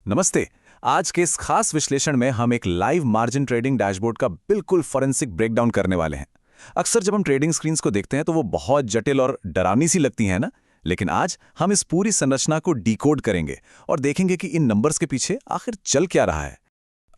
नमस्ते। आज के इस खास विश्लेषण में हम एक लाइव मार्जिन ट्रेडिंग डैशबोर्ड का बिल्कुल फॉरेंसिक ब्रेकडाउन करने वाले हैं। अक्सर जब हम ट्रेडिंग स्क्रीन्स को देखते हैं तो वो बहुत जटिल और डरावनी सी लगती हैं ना, लेकिन आज हम इस पूरी संरचना को डिकोड करेंगे और देखेंगे कि इन नंबर्स के पीछे आखिर चल क्या रहा है।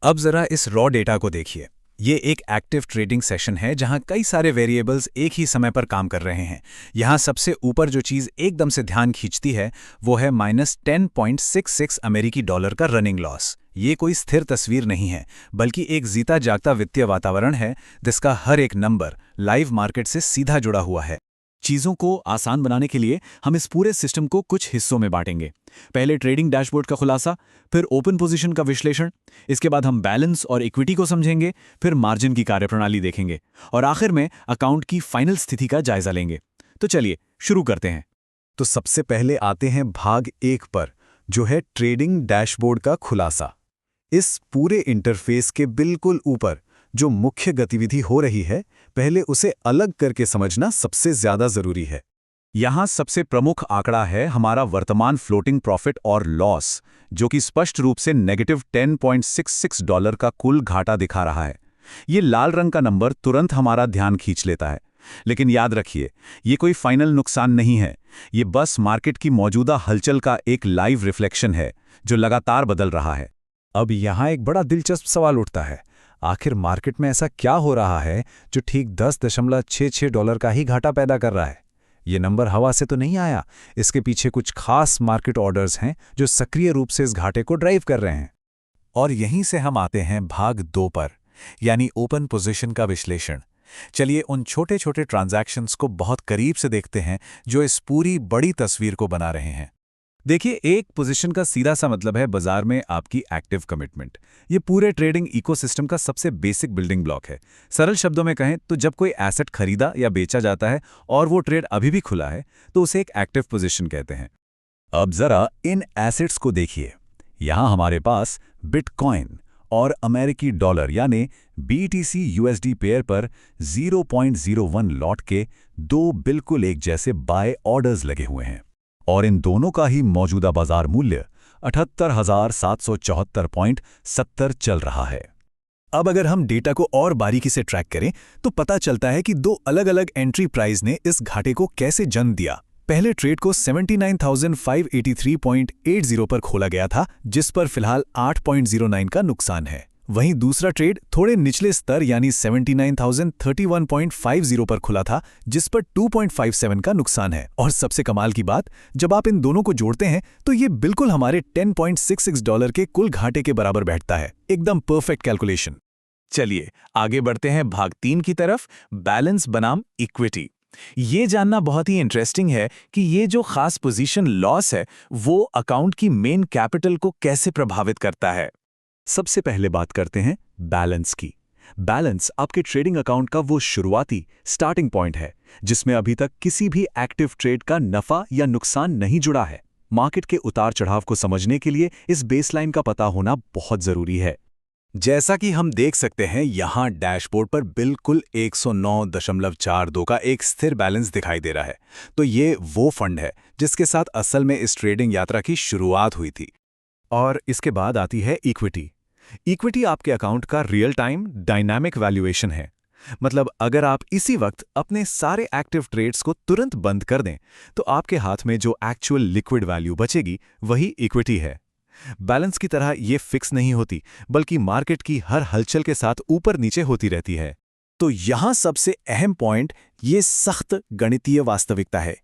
अब जरा इस रॉ डेटा को देखिए। ये एक एक्टिव ट्रेडिंग सेशन है जहां कई सारे वेरिएबल्स एक ही समय पर काम कर रहे हैं। यहां सबसे ऊपर जो चीज़ एकदम से ध्यान खींचती है वो है -10.66 अमेरिकी डॉलर का रनिंग लॉस। ये कोई स्थिर तस्वीर नहीं है, बल्कि एक जीता जागता वित्तीय वातावरण है जिसका हर एक नंबर लाइव मार्केट से सीधा जुड़ा हुआ है। चीज़ों को आसान बनाने के लिए हम इस पूरे सिस्टम को कुछ हिस्सों में बांटेंगे। पहले ट्रेडिंग डैशबोर्ड का खुलासा, फिर ओपन पोजीशन का विश्लेषण, इसके बाद हम बैलेंस और इक्विटी को समझेंगे, फिर मार्जिन की कार्यप्रणाली देखेंगे और आखिर में अकाउंट की फाइनल स्थिति का जायजा लेंगे। तो चलिए शुरू करते हैं। तो सबसे पहले आते हैं भाग 1 पर, जो है ट्रेडिंग डैशबोर्ड का खुलासा। इस पूरे इंटरफेस के बिल्कुल ऊपर जो मुख्य गतिविधि हो रही है, पहले उसे अलग करके समझना सबसे ज्यादा जरूरी है। यहां सबसे प्रमुख आंकड़ा है हमारा वर्तमान फ्लोटिंग प्रॉफिट और लॉस, जो कि स्पष्ट रूप से -10.66 डॉलर का कुल घाटा दिखा रहा है। ये लाल रंग का नंबर तुरंत हमारा ध्यान खींच लेता है, लेकिन याद रखिए, ये कोई फाइनल नुकसान नहीं है। ये बस मार्केट की मौजूदा हलचल का एक लाइव रिफ्लेक्शन है जो लगातार बदल रहा है। अब यहाँ एक बड़ा दिलचस्प सवाल उठता है, आखिर मार्केट में ऐसा क्या हो रहा है जो ठीक 10.66 डॉलर का ही घाटा पैदा कर रहा है? ये नंबर हवा से तो नहीं आया, इसके पीछे कुछ खास मार्केट ऑर्डर्स हैं जो सक्रिय रूप से इस घाटे को ड्राइव कर रहे हैं। और यहीं से हम आते हैं भाग 2 पर, यानी ओपन पोजीशन का विश्लेषण। चलिए उन छोटे छोटे ट्रांजैक्शंस को बहुत करीब से देखते हैं जो इस पूरी बड़ी तस्वीर को बना रहे हैं। देखिए, एक पोजीशन का सीधा सा मतलब है बाजार में आपकी एक्टिव कमिटमेंट। ये पूरे ट्रेडिंग इकोसिस्टम का सबसे बेसिक बिल्डिंग ब्लॉक है। सरल शब्दों में कहें तो जब कोई एसेट खरीदा या बेचा जाता है और वो ट्रेड अभी भी खुला है तो उसे एक एक्टिव पोजीशन कहते हैं। अब जरा इन एसेट्स को देखिए। यहां हमारे पास बिटकॉइन और अमेरिकी डॉलर यानी BTC USD पेयर पर 0.01 लॉट के दो बिल्कुल एक जैसे बाय ऑर्डर्स लगे हुए हैं और इन दोनों का ही मौजूदा बाजार मूल्य 78,774.70 चल रहा है। अब अगर हम डेटा को और बारीकी से ट्रैक करें तो पता चलता है कि दो अलग-अलग एंट्री प्राइस ने इस घाटे को कैसे जन्म दिया। पहले ट्रेड को 79,583.80 पर खोला गया था, जिस पर फिलहाल 8.09 का नुकसान है। वहीं दूसरा ट्रेड थोड़े निचले स्तर यानी 79,031.50 पर खुला था, जिस पर 2.57 का नुकसान है। और सबसे कमाल की बात, जब आप इन दोनों को जोड़ते हैं तो ये बिल्कुल हमारे 10.66 डॉलर के कुल घाटे के बराबर बैठता है। एकदम परफेक्ट कैलकुलेशन। चलिए आगे बढ़ते हैं भाग 3 की तरफ, बैलेंस बनाम इक्विटी। ये जानना बहुत ही इंटरेस्टिंग है कि ये जो खास पोजीशन लॉस है वो अकाउंट की मेन कैपिटल को कैसे प्रभावित करता है। सबसे पहले बात करते हैं बैलेंस की। बैलेंस आपके ट्रेडिंग अकाउंट का वो शुरुआती स्टार्टिंग पॉइंट है जिसमें अभी तक किसी भी एक्टिव ट्रेड का नफा या नुकसान नहीं जुड़ा है। मार्केट के उतार चढ़ाव को समझने के लिए इस बेसलाइन का पता होना बहुत जरूरी है। जैसा कि हम देख सकते हैं, यहां डैशबोर्ड पर बिल्कुल 109.42 का एक स्थिर बैलेंस दिखाई दे रहा है। तो ये वो फंड है जिसके साथ असल में इस ट्रेडिंग यात्रा की शुरुआत हुई थी। और इसके बाद आती है इक्विटी। इक्विटी आपके अकाउंट का रियल टाइम डायनामिक वैल्यूएशन है। मतलब अगर आप इसी वक्त अपने सारे एक्टिव ट्रेड्स को तुरंत बंद कर दें तो आपके हाथ में जो एक्चुअल लिक्विड वैल्यू बचेगी वही इक्विटी है। बैलेंस की तरह ये फिक्स नहीं होती, बल्कि मार्केट की हर हलचल के साथ ऊपर नीचे होती रहती है। तो यहां सबसे अहम पॉइंट ये सख्त गणितीय वास्तविकता है।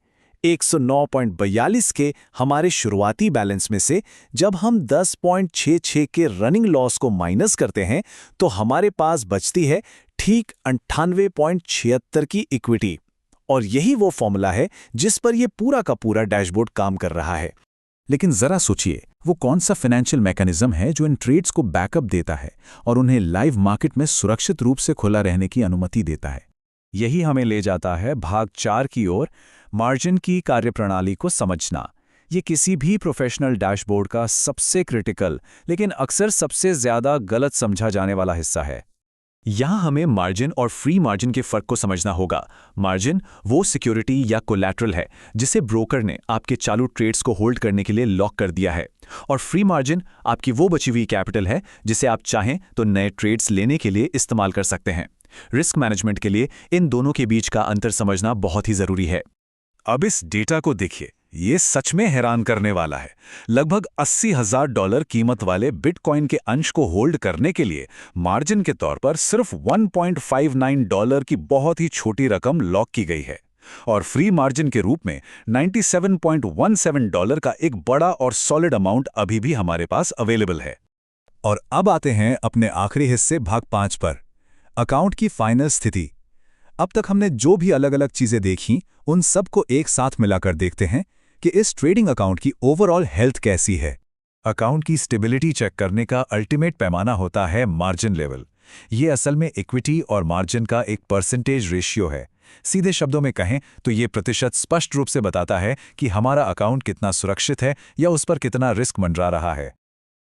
109.42 के हमारे शुरुआती बैलेंस में से जब हम 10.66 के रनिंग लॉस को माइनस करते हैं तो हमारे पास बचती है ठीक 98.76 की इक्विटी। और यही वो फॉर्मूला है जिस पर यह पूरा का पूरा डैशबोर्ड काम कर रहा है। लेकिन जरा सोचिए, वो कौन सा फाइनेंशियल मैकेनिज्म है जो इन ट्रेड्स को बैकअप देता है और उन्हें लाइव मार्केट में सुरक्षित रूप से खुला रहने की अनुमति देता है। यही हमें ले जाता है भाग 4 की ओर, मार्जिन की कार्यप्रणाली को समझना। ये किसी भी प्रोफेशनल डैशबोर्ड का सबसे क्रिटिकल लेकिन अक्सर सबसे ज्यादा गलत समझा जाने वाला हिस्सा है। यहां हमें मार्जिन और फ्री मार्जिन के फर्क को समझना होगा। मार्जिन वो सिक्योरिटी या कोलैटरल है जिसे ब्रोकर ने आपके चालू ट्रेड्स को होल्ड करने के लिए लॉक कर दिया है। और फ्री मार्जिन आपकी वो बची हुई कैपिटल है जिसे आप चाहें तो नए ट्रेड्स लेने के लिए इस्तेमाल कर सकते हैं। रिस्क मैनेजमेंट के लिए इन दोनों के बीच का अंतर समझना बहुत ही जरूरी है। अब इस डेटा को देखिए, ये सच में हैरान करने वाला है। लगभग $80,000 कीमत वाले बिटकॉइन के अंश को होल्ड करने के लिए मार्जिन के तौर पर सिर्फ $1.59 की बहुत ही छोटी रकम लॉक की गई है, और फ्री मार्जिन के रूप में $97.17 का एक बड़ा और सॉलिड अमाउंट अभी भी हमारे पास अवेलेबल है। और अब आते हैं अपने आखिरी हिस्से भाग 5 पर, अकाउंट की फाइनल स्थिति। अब तक हमने जो भी अलग अलग चीजें देखी, उन सब को एक साथ मिलाकर देखते हैं कि इस ट्रेडिंग अकाउंट की ओवरऑल हेल्थ कैसी है। अकाउंट की स्टेबिलिटी चेक करने का अल्टीमेट पैमाना होता है मार्जिन लेवल। ये असल में इक्विटी और मार्जिन का एक परसेंटेज रेशियो है। सीधे शब्दों में कहें तो ये प्रतिशत स्पष्ट रूप से बताता है कि हमारा अकाउंट कितना सुरक्षित है या उस पर कितना रिस्क मंडरा रहा है।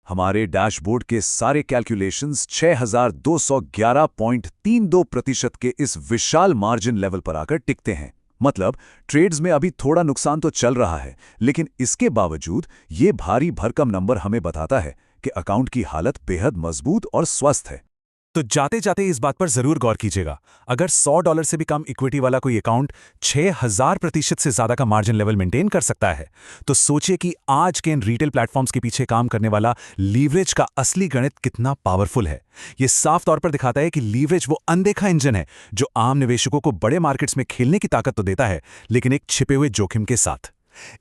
हमारे डैशबोर्ड के सारे कैलकुलेशंस 6211.32% के इस विशाल मार्जिन लेवल पर आकर टिकते हैं। मतलब ट्रेड्स में अभी थोड़ा नुकसान तो चल रहा है, लेकिन इसके बावजूद ये भारी भरकम नंबर हमें बताता है कि अकाउंट की हालत बेहद मजबूत और स्वस्थ है। तो जाते जाते इस बात पर जरूर गौर कीजिएगा, अगर $100 से भी कम इक्विटी वाला कोई अकाउंट 6000% से ज्यादा का मार्जिन लेवल मेंटेन कर सकता है, तो सोचिए कि आज के इन रिटेल प्लेटफॉर्म्स के पीछे काम करने वाला लीवरेज का असली गणित कितना पावरफुल है। यह साफ तौर पर दिखाता है कि लीवरेज वो अनदेखा इंजन है जो आम निवेशकों को बड़े मार्केट्स में खेलने की ताकत तो देता है, लेकिन एक छिपे हुए जोखिम के साथ।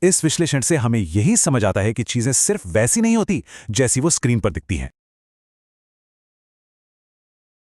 इस विश्लेषण से हमें यही समझ आता है कि चीजें सिर्फ वैसी नहीं होती जैसी वो स्क्रीन पर दिखती हैं।